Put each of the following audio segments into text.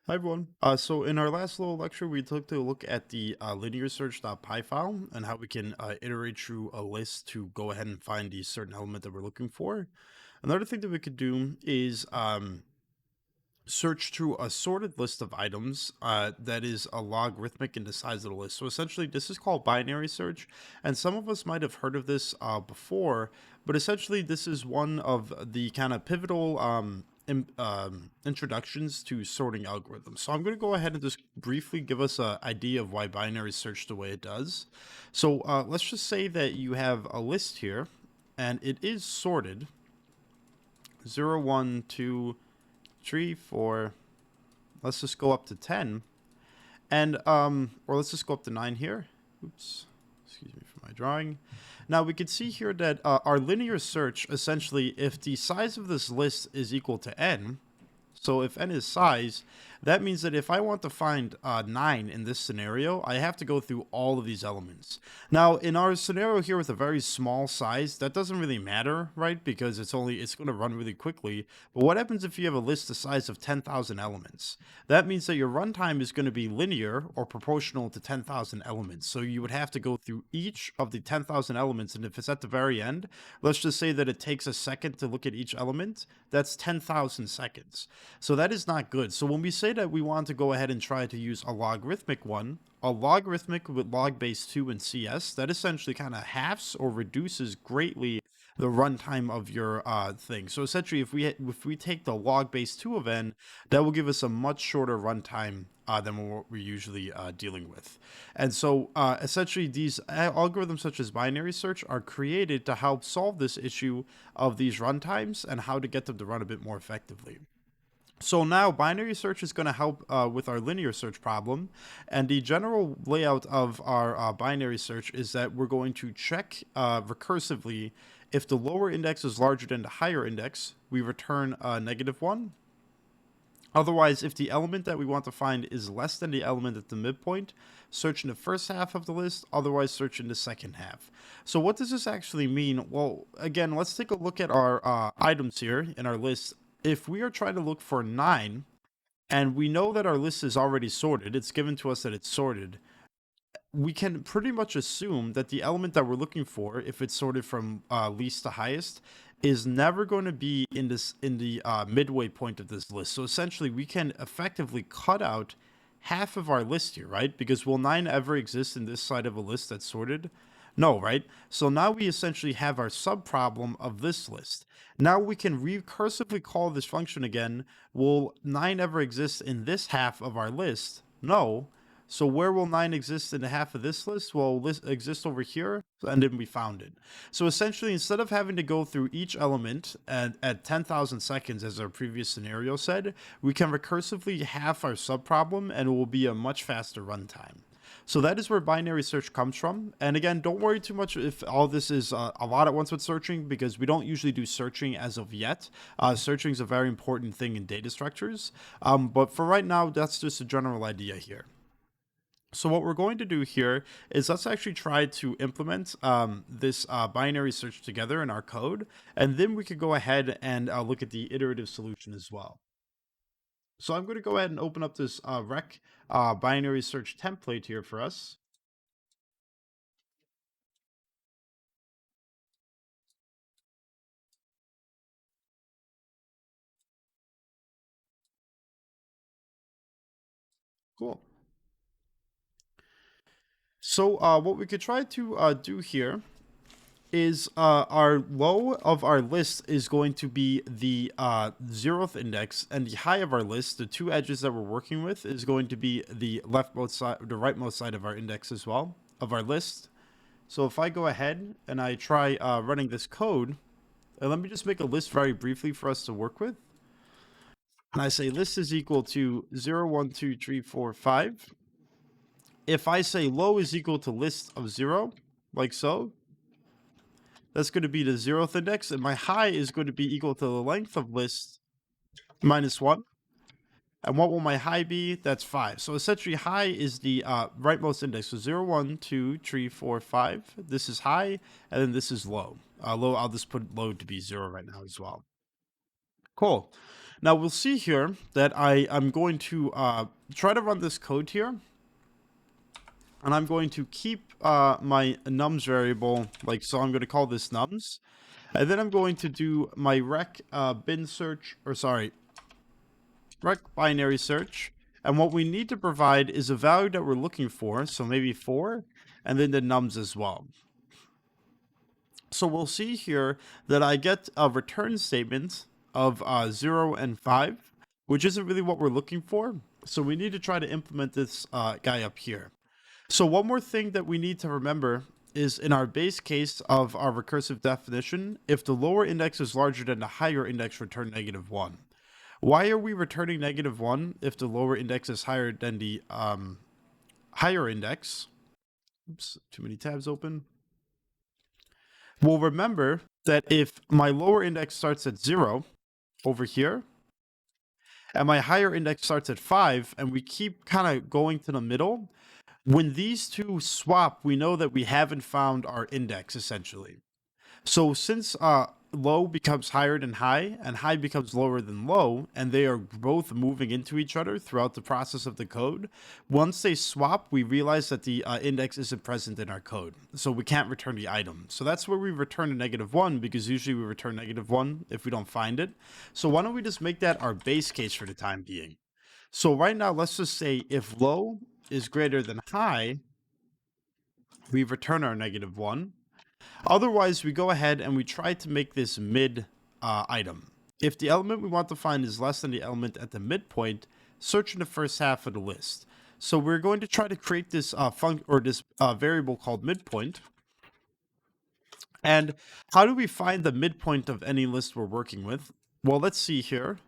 Hi everyone. So in our last little lecture, we took a look at the linear search.py file and how we can iterate through a list to go ahead and find the certain element that we're looking for. Another thing that we could do is search through a sorted list of items that is a logarithmic in the size of the list. So essentially, this is called binary search, and some of us might have heard of this before, but essentially, this is one of the kind of pivotal introductions to sorting algorithms. So I'm going to go ahead and just briefly give us an idea of why binary search the way it does. So let's just say that you have a list here, and it is sorted 0, 1, 2, 3, 4. Let's just go up to 10. And, or let's just go up to 9 here. Oops. Excuse me for my drawing. Now we can see here that our linear search, essentially, if the size of this list is equal to n, so if n is size, that means that if I want to find 9 in this scenario, I have to go through all of these elements. Now, in our scenario here with a very small size, that doesn't really matter, right? Because it's going to run really quickly. But what happens if you have a list the size of 10,000 elements? That means that your runtime is going to be linear or proportional to 10,000 elements. So you would have to go through each of the 10,000 elements. And if it's at the very end, let's just say that it takes a second to look at each element, that's 10,000 seconds. So that is not good. So when we say that we want to go ahead and try to use a logarithmic one, a logarithmic with log base 2 and CS, that essentially kind of halves or reduces greatly the runtime of your thing. So essentially, if we take the log base 2 of n, that will give us a much shorter runtime than what we're usually dealing with. And so essentially, these algorithms such as binary search are created to help solve this issue of these runtimes and how to get them to run a bit more effectively. So now binary search is going to help with our linear search problem. And the general layout of our binary search is that we're going to check recursively if the lower index is larger than the higher index, we return -1. Otherwise, if the element that we want to find is less than the element at the midpoint, search in the first half of the list, otherwise search in the second half. So what does this actually mean? Well, again, let's take a look at our items here in our list. If we are trying to look for 9, and we know that our list is already sorted, it's given to us that it's sorted, we can pretty much assume that the element that we're looking for, if it's sorted from least to highest, is never going to be in the midway point of this list. So essentially, we can effectively cut out half of our list here, right? Because will 9 ever exist in this side of a list that's sorted? No, right? So now we essentially have our subproblem of this list. Now we can recursively call this function again. Will 9 ever exist in this half of our list? No. So where will 9 exist in the half of this list? Well, list exist over here, and then we found it. So essentially, instead of having to go through each element at 10,000 seconds, as our previous scenario said, we can recursively half our subproblem, and it will be a much faster runtime. So that is where binary search comes from. And again, don't worry too much if all this is a lot at once with searching, because we don't usually do searching as of yet. Searching is a very important thing in data structures. But for right now, that's just a general idea here. So what we're going to do here is let's actually try to implement this binary search together in our code, and then we could go ahead and look at the iterative solution as well. So I'm going to go ahead and open up this rec binary search template here for us. Cool. So what we could try to do here is our low of our list is going to be the 0th index, and the high of our list, the two edges that we're working with, is going to be the leftmost side, the rightmost side of our index as well, of our list. So if I go ahead and I try running this code, and let me just make a list very briefly for us to work with. And I say list is equal to 0, 1, 2, 3, 4, 5. If I say low is equal to list of 0, like so, that's going to be the 0th index, and my high is going to be equal to the length of list minus 1. And what will my high be? That's 5. So essentially, high is the rightmost index. So 0, 1, 2, 3, 4, 5. This is high, and then this is low. Low, I'll just put low to be 0 right now as well. Cool. Now we'll see here that I'm going to try to run this code here, and I'm going to keep my nums variable, like, so I'm going to call this nums, and then I'm going to do my rec bin search, or sorry, rec binary search, and what we need to provide is a value that we're looking for, so maybe 4, and then the nums as well. So we'll see here that I get a return statement of 0 and 5, which isn't really what we're looking for. So we need to try to implement this guy up here. So one more thing that we need to remember is in our base case of our recursive definition, if the lower index is larger than the higher index, return -1. Why are we returning -1 if the lower index is higher than the higher index? Oops, too many tabs open. Well, remember that if my lower index starts at 0 over here, and my higher index starts at 5, and we keep kind of going to the middle, when these two swap, we know that we haven't found our index, essentially. So since low becomes higher than high, and high becomes lower than low, and they are both moving into each other throughout the process of the code, once they swap, we realize that the index isn't present in our code. So we can't return the item. So that's where we return a -1, because usually we return -1 if we don't find it. So why don't we just make that our base case for the time being? So right now, let's just say if low is greater than high, we return our -1. Otherwise, we go ahead and we try to make this mid item. If the element we want to find is less than the element at the midpoint, search in the first half of the list. So we're going to try to create this variable called midpoint. And how do we find the midpoint of any list we're working with? Well, let's see here.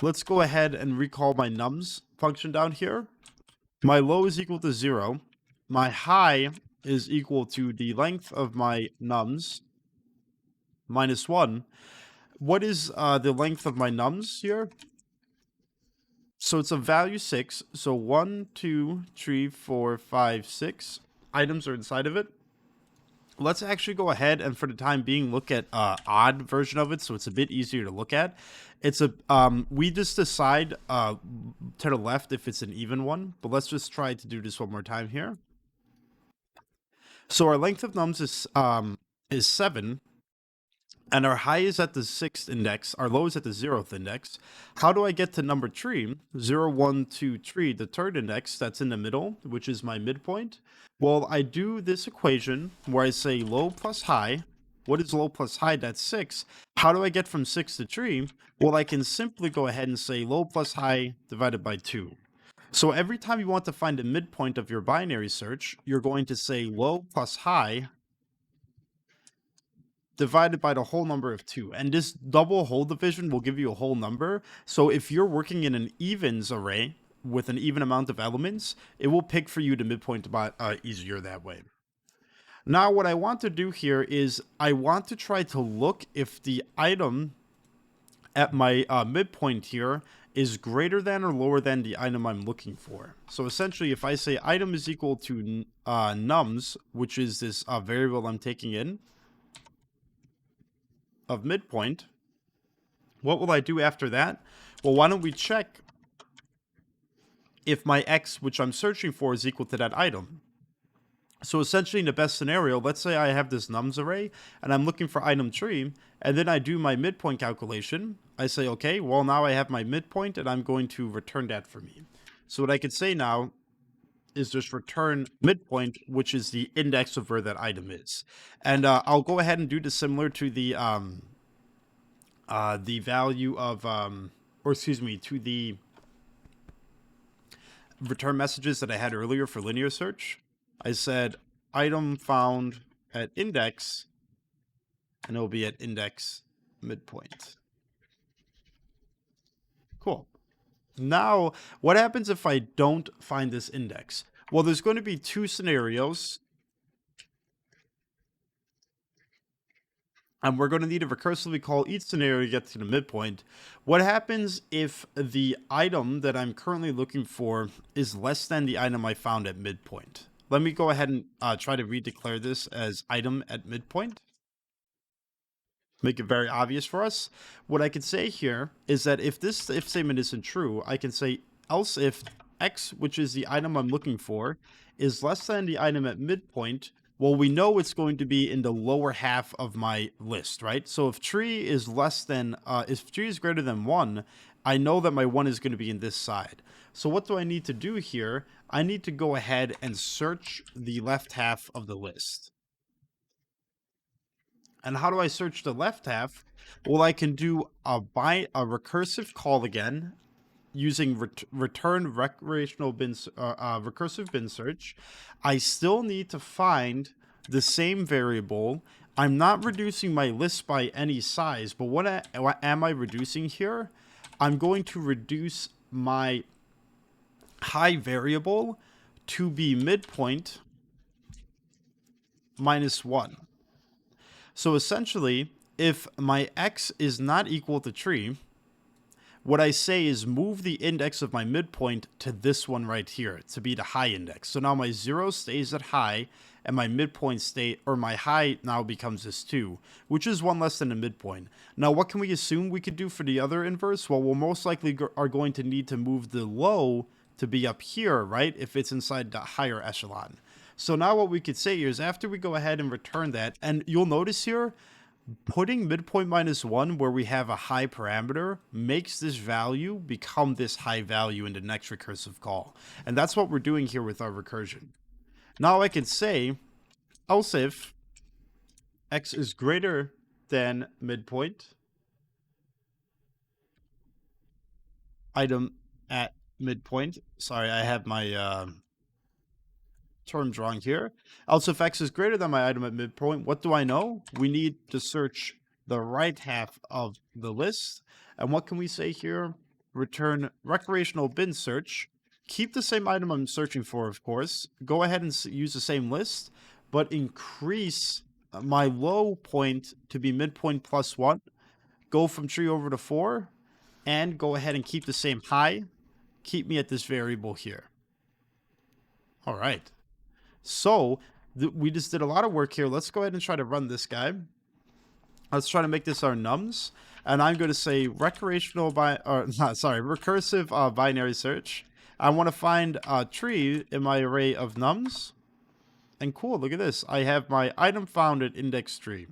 Let's go ahead and recall my nums function down here. My low is equal to 0. My high is equal to the length of my nums minus 1. What is the length of my nums here? So it's a value 6. So 1, 2, 3, 4, 5, 6 items are inside of it. Let's actually go ahead and for the time being look at odd version of it, so it's a bit easier to look at. It's a we just decide to the left if it's an even one, but let's just try to do this one more time here. So our length of nums is 7, and our high is at the 6th index, our low is at the 0th index. How do I get to number 3? 0, 1, 2, 3, the 3rd index that's in the middle, which is my midpoint. Well, I do this equation where I say low plus high. What is low plus high? That's 6. How do I get from 6 to 3? Well, I can simply go ahead and say low plus high divided by 2. So every time you want to find a midpoint of your binary search, you're going to say low plus high divided by the whole number of 2. And this double whole division will give you a whole number. So if you're working in an evens array with an even amount of elements, it will pick for you the midpoint about easier that way. Now what I want to do here is I want to try to look if the item at my midpoint here is greater than or lower than the item I'm looking for. So essentially, if I say item is equal to nums, which is this variable I'm taking in of midpoint, what will I do after that? Well, why don't we check if my x, which I'm searching for, is equal to that item. So essentially, in the best scenario, let's say I have this nums array, and I'm looking for item 3, and then I do my midpoint calculation. I say, okay, well, now I have my midpoint, and I'm going to return that for me. So what I could say now is just return midpoint, which is the index of where that item is. And I'll go ahead and do this similar to the value of, to the return messages that I had earlier for linear search. I said item found at index, and it'll be at index midpoint. Cool. Now, what happens if I don't find this index? Well, there's going to be two scenarios, and we're going to need to recursively call each scenario to get to the midpoint. What happens if the item that I'm currently looking for is less than the item I found at midpoint? Let me go ahead and try to redeclare this as item at midpoint. make it very obvious for us. What I could say here is that if this if statement isn't true, I can say else if x, which is the item I'm looking for, is less than the item at midpoint. Well, we know it's going to be in the lower half of my list, right? So if tree is less than, if tree is greater than 1, I know that my 1 is going to be in this side. So what do I need to do here? I need to go ahead and search the left half of the list. And how do I search the left half? Well, I can do a recursive call again using return recreational bin recursive bin search. I still need to find the same variable. I'm not reducing my list by any size, but what am I reducing here? I'm going to reduce my high variable to be midpoint minus 1. So essentially, if my x is not equal to tree, what I say is move the index of my midpoint to this one right here to be the high index. So now my 0 stays at high, and my midpoint state, or my high now becomes this 2, which is 1 less than the midpoint. Now, what can we assume we could do for the other inverse? Well, we'll most likely are going to need to move the low to be up here, right, if it's inside the higher echelon. So now what we could say here is after we go ahead and return that, and you'll notice here, putting midpoint minus 1 where we have a high parameter makes this value become this high value in the next recursive call. And that's what we're doing here with our recursion. Now I can say, else if x is greater than midpoint, item at midpoint. Sorry, I have my terms wrong here. Also, if x is greater than my item at midpoint, what do I know? We need to search the right half of the list. And what can we say here? Return recreational bin search. Keep the same item I'm searching for, of course. Go ahead and use the same list, but increase my low point to be midpoint plus 1. Go from tree over to 4, and go ahead and keep the same high. Keep me at this variable here. All right. So we just did a lot of work here. Let's go ahead and try to run this guy. Let's try to make this our nums. And I'm going to say recreational recursive binary search. I want to find a tree in my array of nums. And cool, look at this. I have my item found at index tree.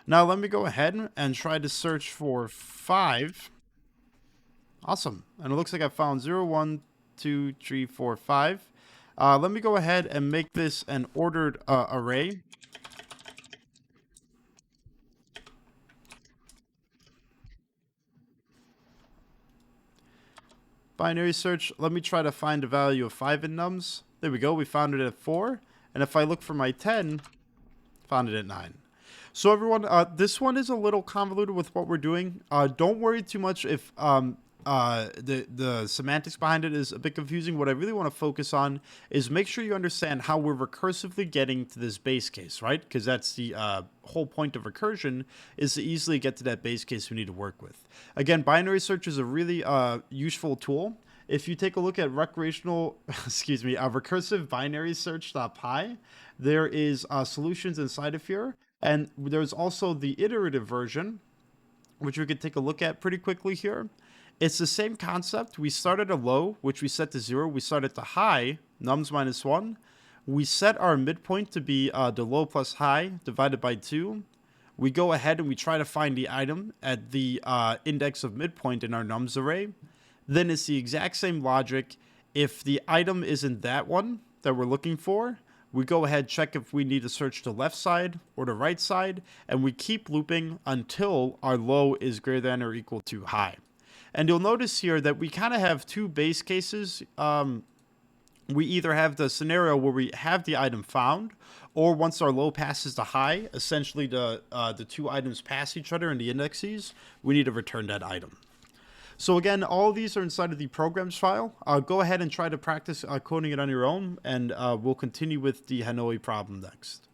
Now let me go ahead and try to search for 5. Awesome. And it looks like I found 0, 1, 2, 3, 4, 5. Let me go ahead and make this an ordered array. Binary search. Let me try to find a value of 5 in nums. There we go. We found it at 4. And if I look for my 10, found it at 9. So everyone, this one is a little convoluted with what we're doing. Don't worry too much if the semantics behind it is a bit confusing. What I really want to focus on is make sure you understand how we're recursively getting to this base case, right? Because that's the whole point of recursion, is to easily get to that base case we need to work with. Again, binary search is a really useful tool. If you take a look at recursive binary search.py, there is solutions inside of here. And there's also the iterative version, which we could take a look at pretty quickly here. It's the same concept. We start at a low, which we set to 0. We start at the high, nums minus 1. We set our midpoint to be the low plus high divided by 2. We go ahead and we try to find the item at the index of midpoint in our nums array. Then it's the exact same logic. If the item isn't that one that we're looking for, we go ahead, check if we need to search the left side or the right side, and we keep looping until our low is greater than or equal to high. And you'll notice here that we kind of have two base cases. We either have the scenario where we have the item found, or once our low passes the high, essentially the two items pass each other in the indexes, we need to return that item. So again, all of these are inside of the programs file. Go ahead and try to practice coding it on your own, and we'll continue with the Hanoi problem next.